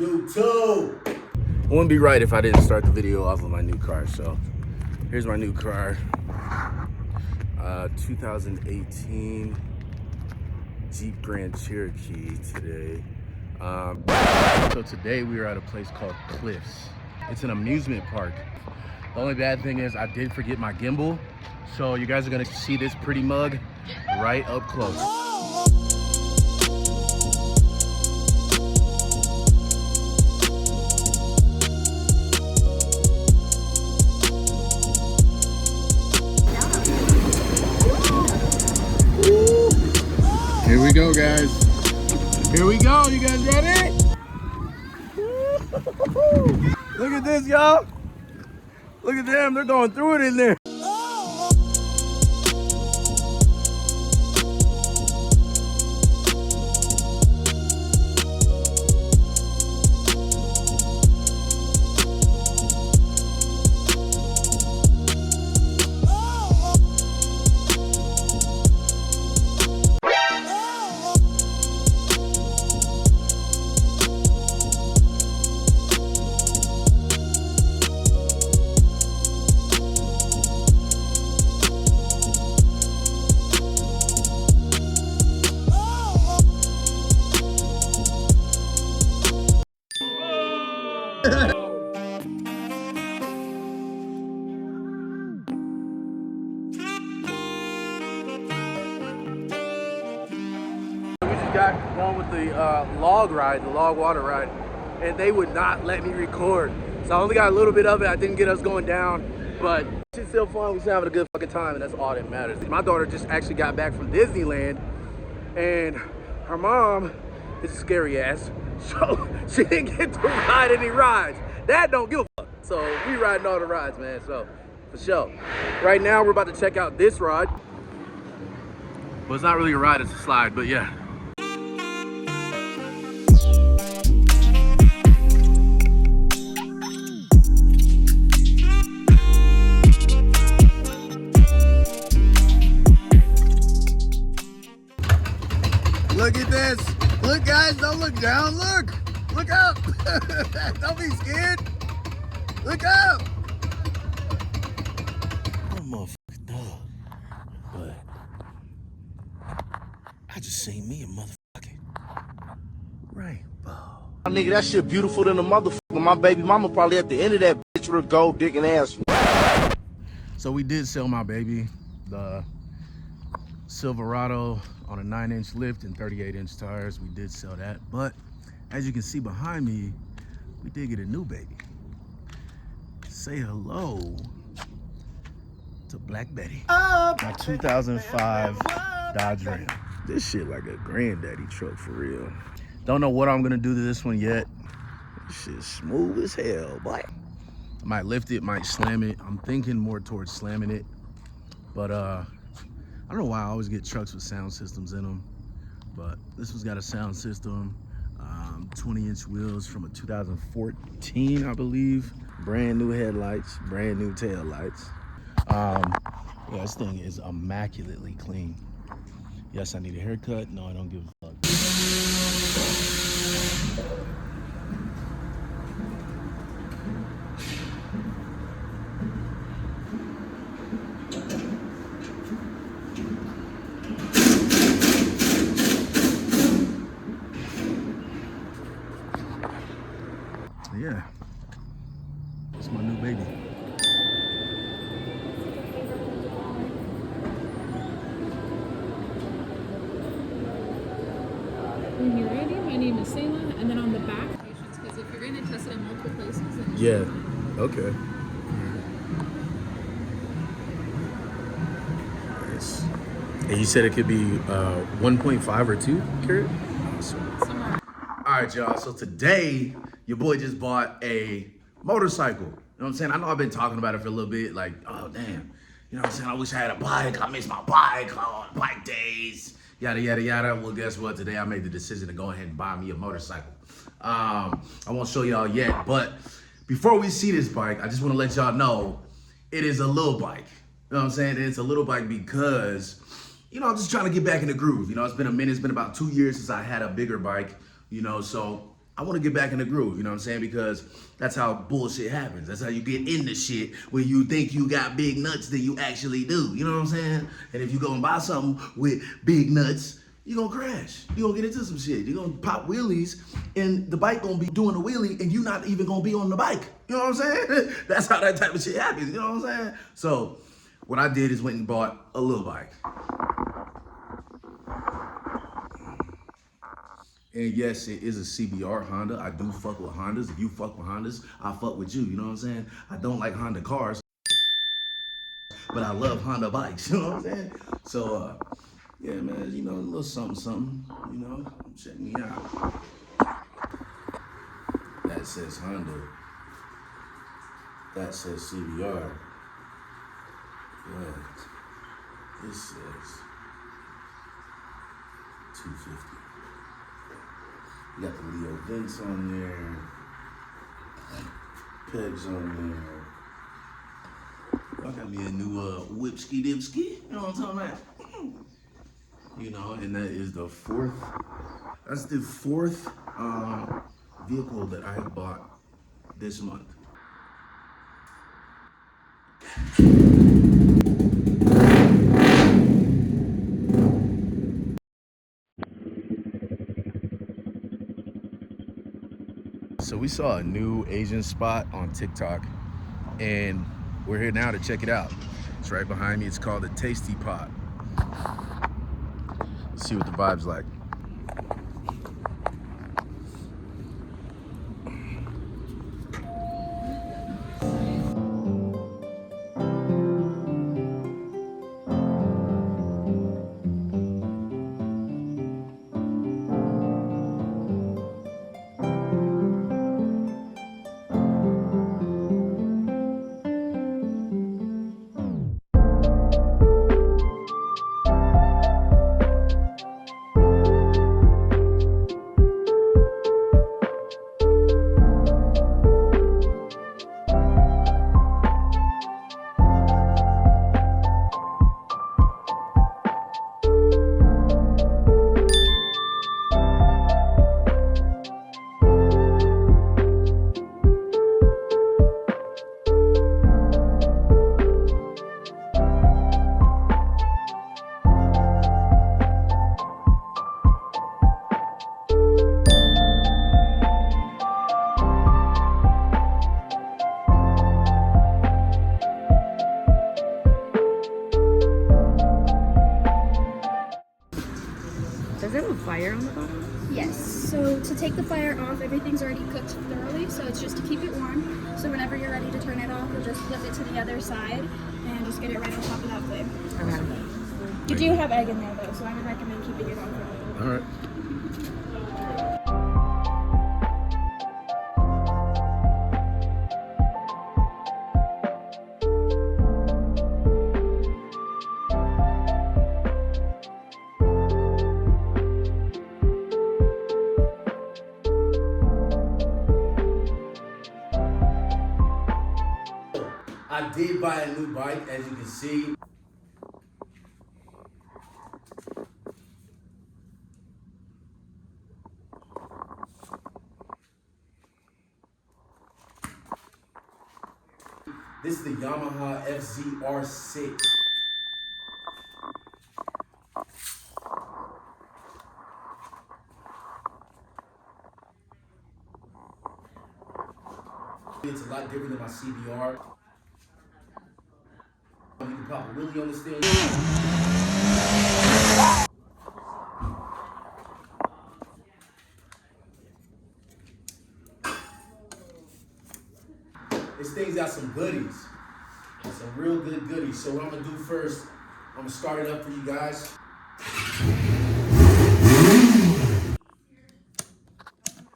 YouTube. It wouldn't be right if I didn't start the video off of my new car. So here's my new car. 2018 Jeep Grand Cherokee today. So today we are at a place called Cliffs. It's an amusement park. The only bad thing is I did forget my gimbal. So you guys are gonna see this pretty mug right up close. Here we go, guys. Here we go. You guys ready? Look at this, y'all. Look at them. They're going through it in there. Got going with the log ride, the log water ride, and they would not let me record. So I only got a little bit of it. I didn't get us going down, but it's still fun. We're still having a good fucking time, and that's all that matters. My daughter just actually got back from Disneyland, and her mom is a scary ass, so she didn't get to ride any rides. Dad don't give a fuck, so we riding all the rides, man. So for sure. Right now we're about to check out this ride. Well, it's not really a ride, it's a slide, but yeah. Look at this. Look, guys, don't look down. Look. Look up. Don't be scared. Look up. I'm a motherfucking dog. But I just seen me a motherfucking rainbow. Nigga, that shit beautiful than a motherfucker. My baby mama probably at the end of that bitch with a gold digging ass. So we did sell my baby, the Silverado, on a 9-inch lift and 38-inch tires. We did sell that, but as you can see behind me, we did get a new baby. Say hello to Black Betty. My 2005 Dodge Ram. This shit like a granddaddy truck for real. Don't know what I'm gonna do to this one yet. This shit's smooth as hell, boy. I might lift it, might slam it. I'm thinking more towards slamming it, but I don't know why I always get trucks with sound systems in them, but this one's got a sound system, 20-inch wheels from a 2014, I believe. Brand new headlights, brand new tail lights. Yeah, this thing is immaculately clean. Yes, I need a haircut. No, I don't give a fuck. Yeah, it's my new baby. When you're ready, my name is Sayla, and then on the back, because if you're going to test it in multiple places, then Yeah, okay. Nice. And you said it could be 1.5 or 2 carat? Awesome. somewhere. All right, y'all, so today, your boy just bought a motorcycle. You know what I'm saying? I know I've been talking about it for a little bit, like, oh, damn. You know what I'm saying? I wish I had a bike. I miss my bike. Oh, bike days. Yada, yada, yada. Well, guess what? Today I made the decision to go ahead and buy me a motorcycle. I won't show y'all yet, but before we see this bike, I just want to let y'all know it is a little bike. You know what I'm saying? It's a little bike because, you know, I'm just trying to get back in the groove. You know, it's been a minute. It's been about 2 years since I had a bigger bike, you know, so I want to get back in the groove, you know what I'm saying? Because that's how bullshit happens. That's how you get into shit when you think you got big nuts than you actually do. You know what I'm saying? And if you go and buy something with big nuts, you're gonna crash. You're gonna get into some shit. You're gonna pop wheelies and the bike gonna be doing the wheelie and you're not even gonna be on the bike. You know what I'm saying? That's how that type of shit happens. You know what I'm saying? So what I did is went and bought a little bike. And yes, it is a CBR Honda. I do fuck with Hondas. If you fuck with Hondas, I fuck with you. You know what I'm saying? I don't like Honda cars, but I love Honda bikes. You know what I'm saying? So, yeah, man, you know, a little something, something. You know, check me out. That says Honda. That says CBR. But this says 250. You got the Leo vents on there, pegs on there. I got me a new whipski dipski, you know what I'm talking about? You know, and that is the fourth vehicle that I have bought this month. So we saw a new Asian spot on TikTok and we're here now to check it out. It's right behind me. It's called the Tasty Pot. Let's see what the vibe's like. Does it have a fire on the bottom? Yes, so to take the fire off, everything's already cooked thoroughly, so it's just to keep it warm. So whenever you're ready to turn it off, you'll just flip it to the other side and just get it right on top of that flame. Okay. You do have egg in there though, so I would recommend keeping it on for a little bit. All right. I did buy a new bike, as you can see. This is the Yamaha FZR6. It's a lot different than my CBR. You can pop a wheelie on this thing. This thing's got some goodies. Some real good goodies. So what I'm gonna do first, I'm gonna start it up for you guys.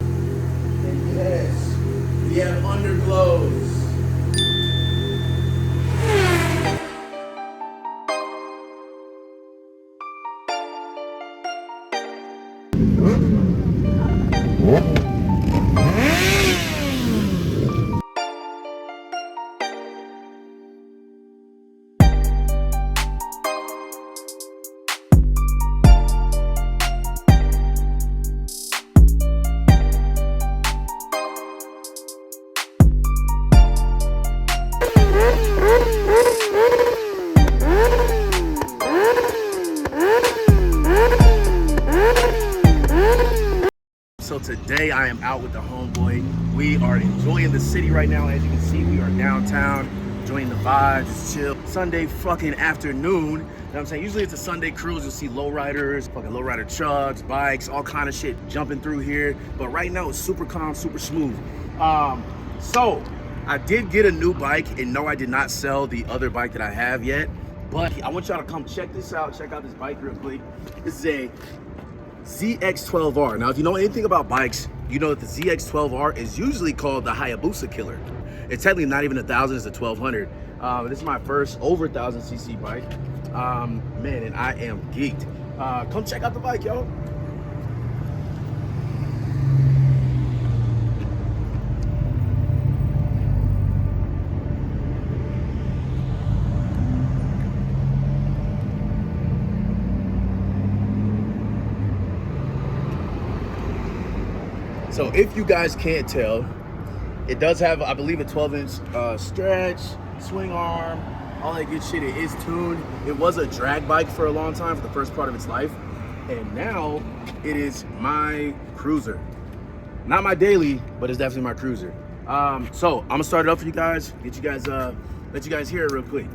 And yes, we have underglows. today I am out with the homeboy. We are enjoying the city right now. As you can see, we are downtown, enjoying the vibes, it's chill. Sunday fucking afternoon, you know what I'm saying? Usually it's a Sunday cruise, you'll see lowriders, fucking lowrider trucks, bikes, all kind of shit jumping through here. But right now it's super calm, super smooth. So I did get a new bike, and no, I did not sell the other bike that I have yet. But I want y'all to come check this out. Check out this bike real quick. This is a ZX12R. Now, if you know anything about bikes, you know that the ZX12R is usually called the Hayabusa killer. It's technically not even 1,000, it's a 1,200. This is my first over 1,000cc bike. Man, and I am geeked. Come check out the bike, yo. So if you guys can't tell, it does have, I believe, a 12-inch stretch, swing arm, all that good shit. It is tuned. It was a drag bike for a long time, for the first part of its life. And now it is my cruiser. Not my daily, but it's definitely my cruiser. So I'm gonna start it up for you guys, let you guys hear it real quick.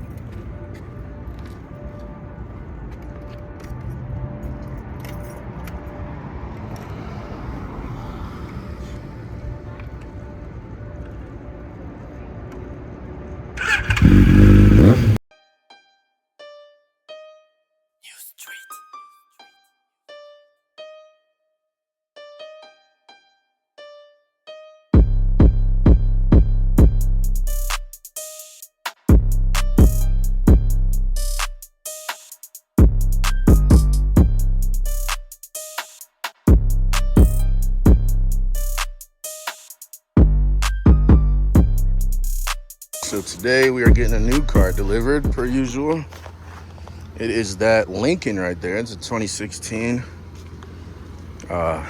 So today we are getting a new car delivered per usual. It is that Lincoln right there. It's a 2016. It's a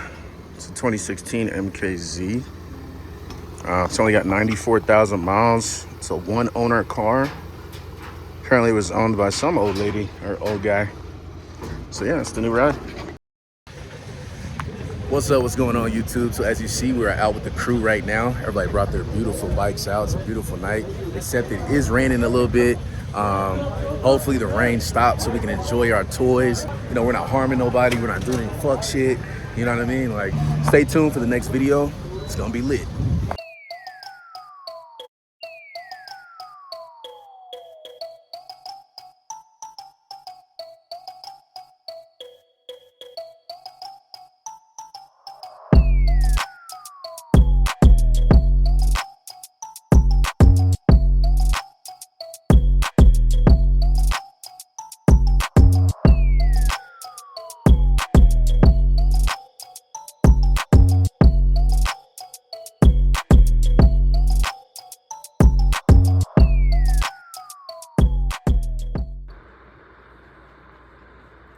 2016 MKZ. It's only got 94,000 miles. It's a one owner car. Apparently it was owned by some old lady or old guy. So yeah, it's the new ride. What's up, what's going on YouTube? So as you see, we're out with the crew right now. Everybody brought their beautiful bikes out. It's a beautiful night, except it is raining a little bit. Hopefully the rain stops so we can enjoy our toys. You know, we're not harming nobody. We're not doing any fuck shit. You know what I mean? Like, stay tuned for the next video. It's gonna be lit.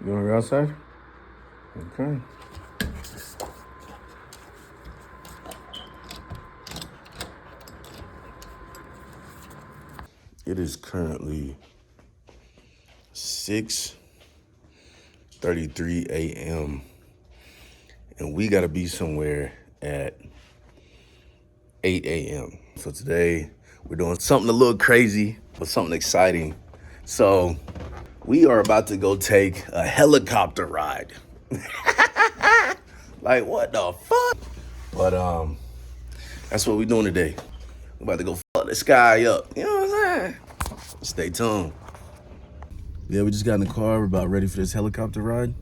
You wanna go outside? Okay. It is currently 6:33 a.m. and we gotta be somewhere at 8 a.m. So today we're doing something a little crazy, but something exciting. So we are about to go take a helicopter ride. Like, what the fuck? But that's what we're doing today. We're about to go fuck the sky up. You know what I'm saying? Stay tuned. Yeah, we just got in the car. We're about ready for this helicopter ride.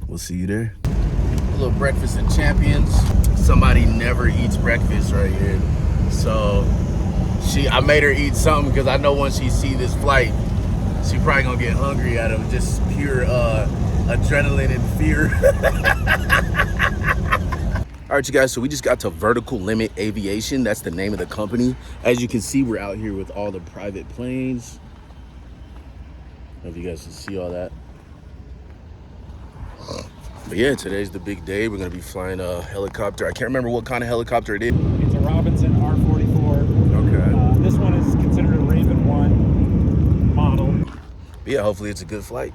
We'll see you there. A little breakfast of champions. Somebody never eats breakfast right here. So I made her eat something because I know once she see this flight, she probably gonna get hungry out of just pure adrenaline and fear. All right, you guys, so we just got to Vertical Limit Aviation. That's the name of the company. As you can see, we're out here with all the private planes. I don't know if you guys can see all that. But yeah, today's the big day. We're gonna be flying a helicopter. I can't remember what kind of helicopter it is. It's a Robinson R44. Okay. This one is considered a Raven 1 model. But yeah, hopefully it's a good flight.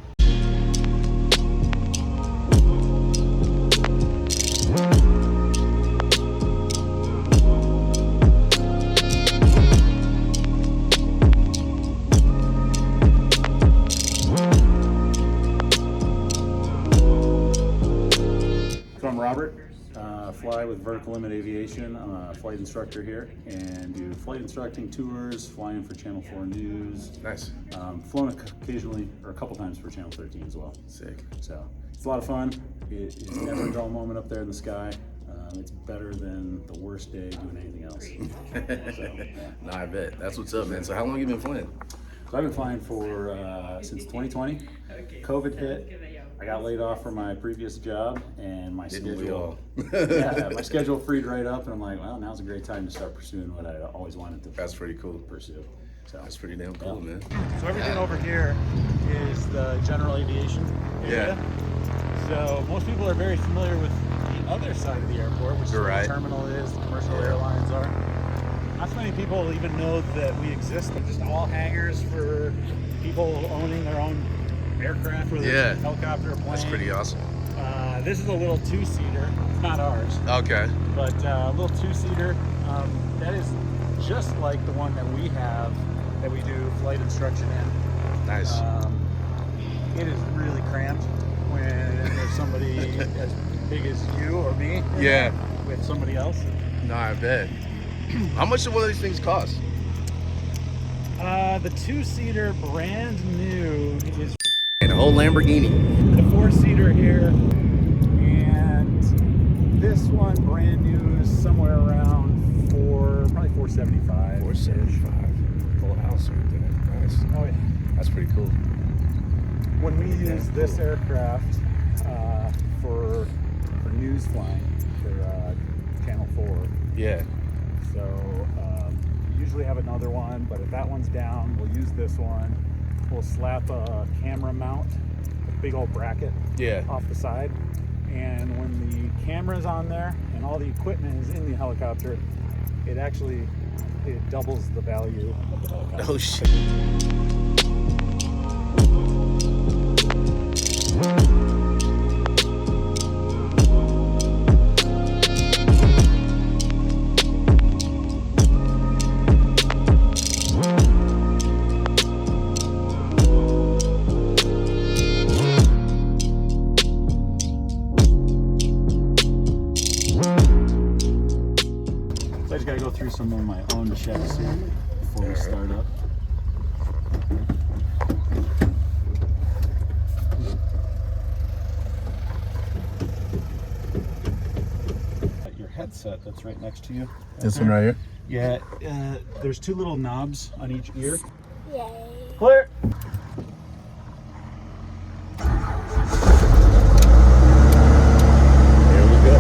Vertical Limit Aviation. I'm a flight instructor here and do flight instructing tours, flying for Channel 4 News. Nice. Flown occasionally, or a couple times for Channel 13 as well. Sick. So it's a lot of fun. It's never a dull moment up there in the sky. It's better than the worst day doing anything else. So, yeah. Nah, I bet. That's what's up, man. So how long you been flying? So I've been flying for since 2020. COVID hit. I got laid off from my previous job, and my schedule. Yeah, my schedule freed right up, and I'm like, well, now's a great time to start pursuing what I always wanted to. That's pretty cool. Pursue. So That's pretty damn cool, man. So everything over here is the general aviation area. So most people are very familiar with the other side of the airport, which is where the terminal is, the commercial airlines are. Not so many people even know that we exist. They're just all hangars for people owning their own aircraft, whether it's a helicopter or plane. That's pretty awesome. This is a little two-seater. It's not ours. Okay. But a little two-seater. That is just like the one that we have that we do flight instruction in. Nice. It is really cramped when there's somebody as big as you or me with somebody else. No, I bet. How much do one of these things cost? The two-seater brand new is And a whole Lamborghini. the four-seater here, and this one brand new is somewhere around probably 475. 475. Full house right there. Nice. Oh yeah. That's pretty cool. When we use this aircraft for news flying for Channel 4. Yeah. So we usually have another one, but if that one's down, we'll use this one. We'll slap a camera mount, a big old bracket off the side. And when the camera's on there and all the equipment is in the helicopter, it doubles the value of the helicopter. Oh shit. I just gotta go through some of my own checks here before we start up. Your headset that's right next to you. This one right here? Yeah, there's two little knobs on each ear. Yay. Clear! There we go.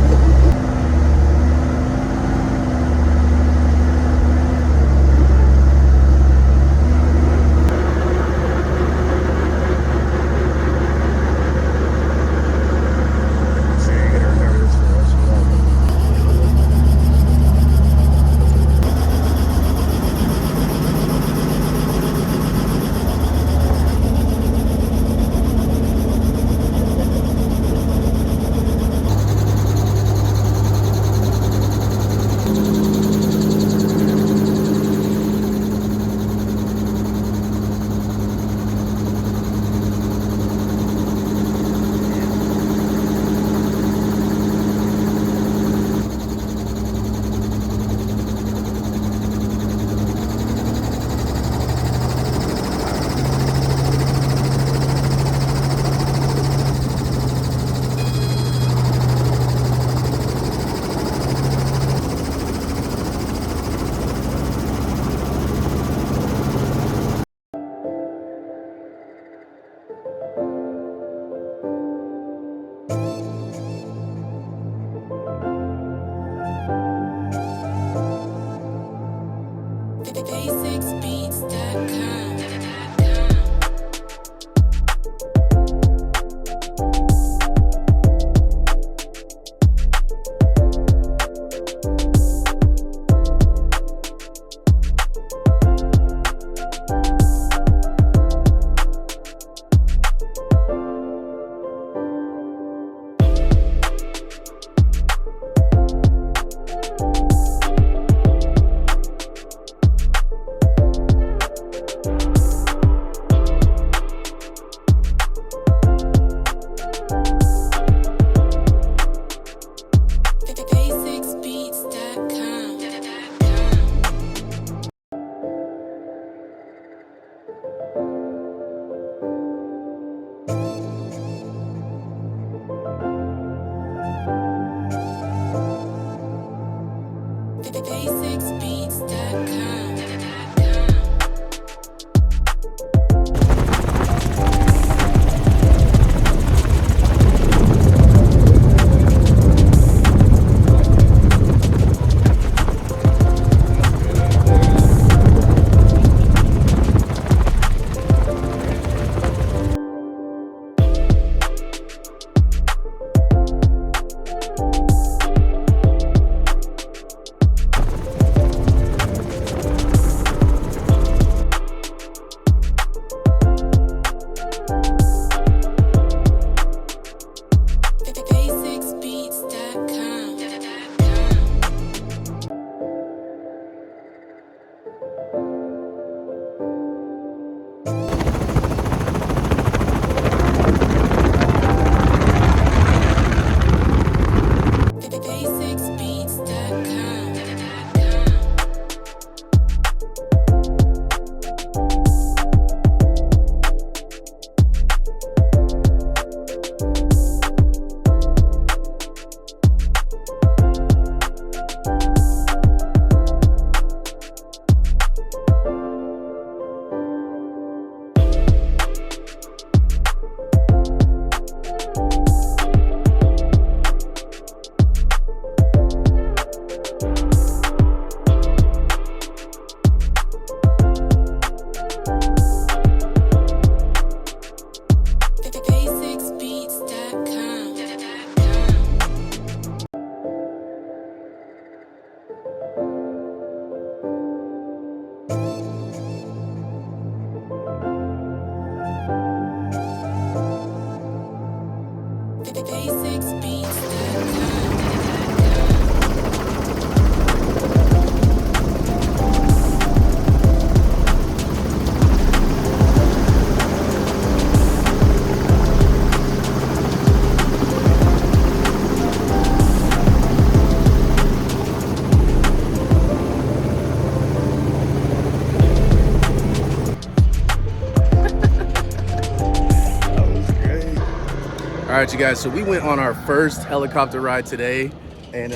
All right, you guys, so we went on our first helicopter ride today, and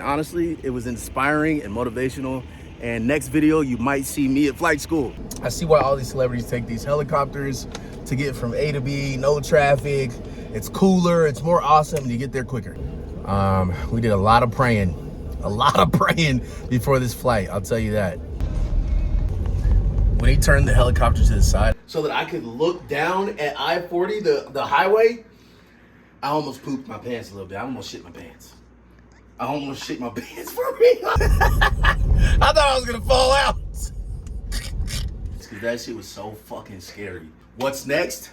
honestly, it was inspiring and motivational. And next video, you might see me at flight school. I see why all these celebrities take these helicopters to get from A to B, no traffic. It's cooler, it's more awesome, and you get there quicker. We did a lot of praying before this flight, I'll tell you that. When he turned the helicopter to the side so that I could look down at I-40, the highway, I almost pooped my pants a little bit. I almost shit my pants. I almost shit my pants for me. I thought I was gonna fall out. Cause that shit was so fucking scary. What's next?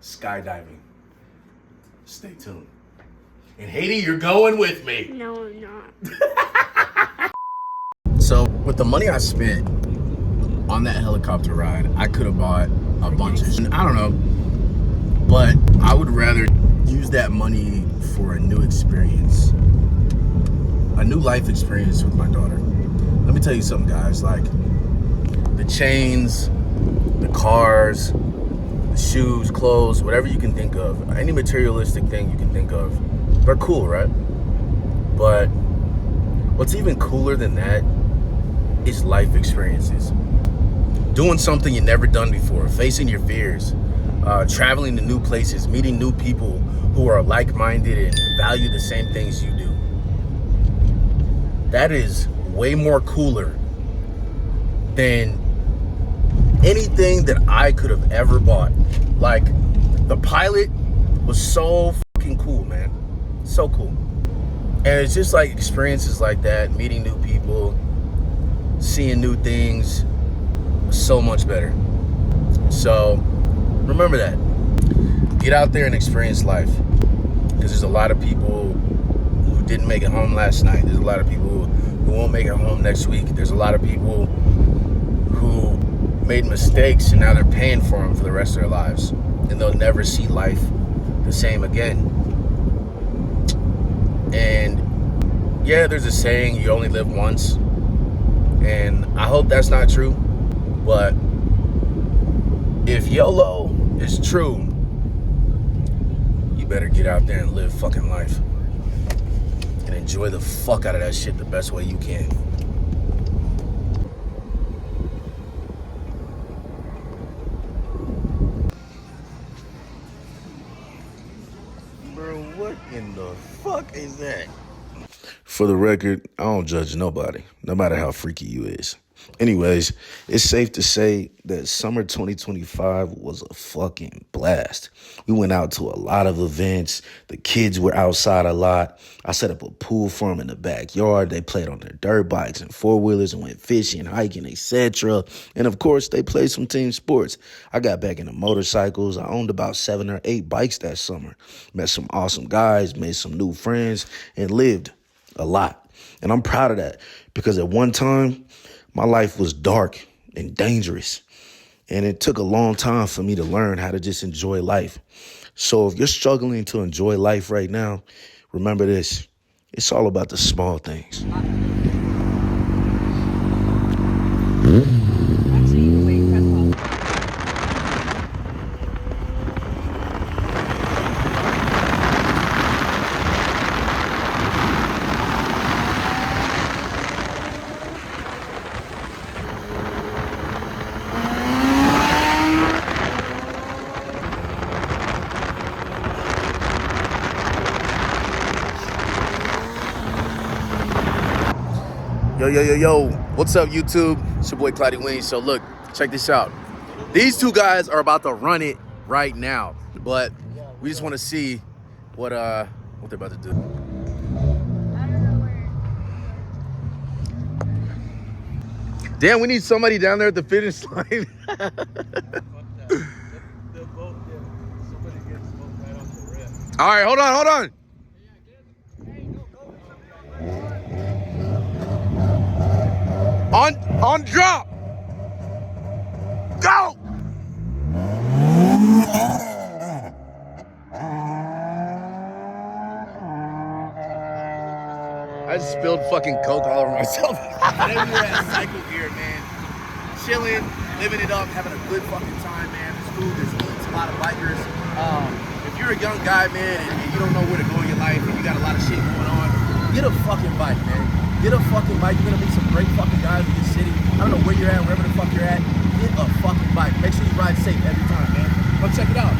Skydiving. Stay tuned. And Haiti, you're going with me. No, I'm not. So with the money I spent on that helicopter ride, I could have bought a bunch of shit. I don't know, but I would rather use that money for a new experience, a new life experience with my daughter. Let me tell you something, guys, like the chains, the cars, the shoes, clothes, whatever you can think of, any materialistic thing you can think of, they're cool, right? But what's even cooler than that is life experiences. Doing something you've never done before, facing your fears, traveling to new places, meeting new people who are like-minded and value the same things you do. That is way more cooler than anything that I could have ever bought. Like, the Pilot was so fucking cool, man. So cool. And it's just like experiences like that, meeting new people, seeing new things, so much better. So remember that. Get out there and experience life, because there's a lot of people who didn't make it home last night. There's a lot of people who won't make it home next week. There's a lot of people who made mistakes and now they're paying for them for the rest of their lives, and they'll never see life the same again. And yeah, there's a saying, you only live once, and I hope that's not true. But if YOLO is true, you better get out there and live fucking life and enjoy the fuck out of that shit the best way you can. For the record, I don't judge nobody, no matter how freaky you is. Anyways, it's safe to say that summer 2025 was a fucking blast. We went out to a lot of events. The kids were outside a lot. I set up a pool for them in the backyard. They played on their dirt bikes and four-wheelers and went fishing, hiking, etc. And of course, they played some team sports. I got back into motorcycles. I owned about 7 or 8 bikes that summer. Met some awesome guys, made some new friends, and lived a lot. And I'm proud of that because at one time, my life was dark and dangerous, and it took a long time for me to learn how to just enjoy life. So if you're struggling to enjoy life right now, remember this. It's all about the small things. Yo, what's up, YouTube? It's your boy, Cloudy Wings. So look, check this out. These two guys are about to run it right now, but we just want to see what they're about to do. Damn, we need somebody down there at the finish line. All right, hold on. On drop. Go. I just spilled fucking Coke all over myself. Today we were at Cycle Gear, man. Chilling, living it up, having a good fucking time, man. There's food, there's eats, a lot of bikers. If you're a young guy, man, and you don't know where to go in your life, and you got a lot of shit going on, get a fucking bike, man. Get a fucking bike. You're gonna meet some great fucking guys in this city. I don't know where you're at, wherever the fuck you're at. Get a fucking bike. Make sure you ride safe every time, man. Come check it out.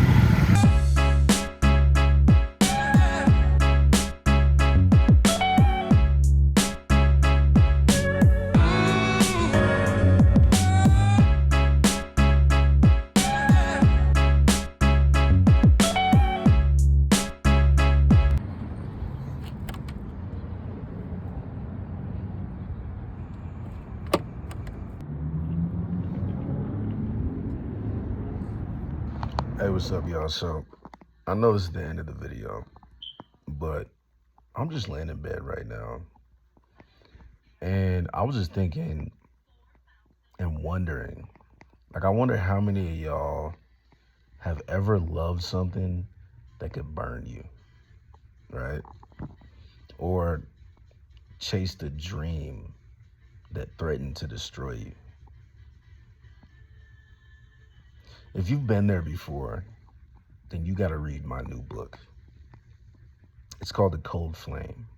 Hey, what's up, y'all? So, I know this is the end of the video, but I'm just laying in bed right now. And I was just thinking and wondering, I wonder how many of y'all have ever loved something that could burn you, right? Or chased a dream that threatened to destroy you. If you've been there before, then you gotta read my new book. It's called The Cold Flame.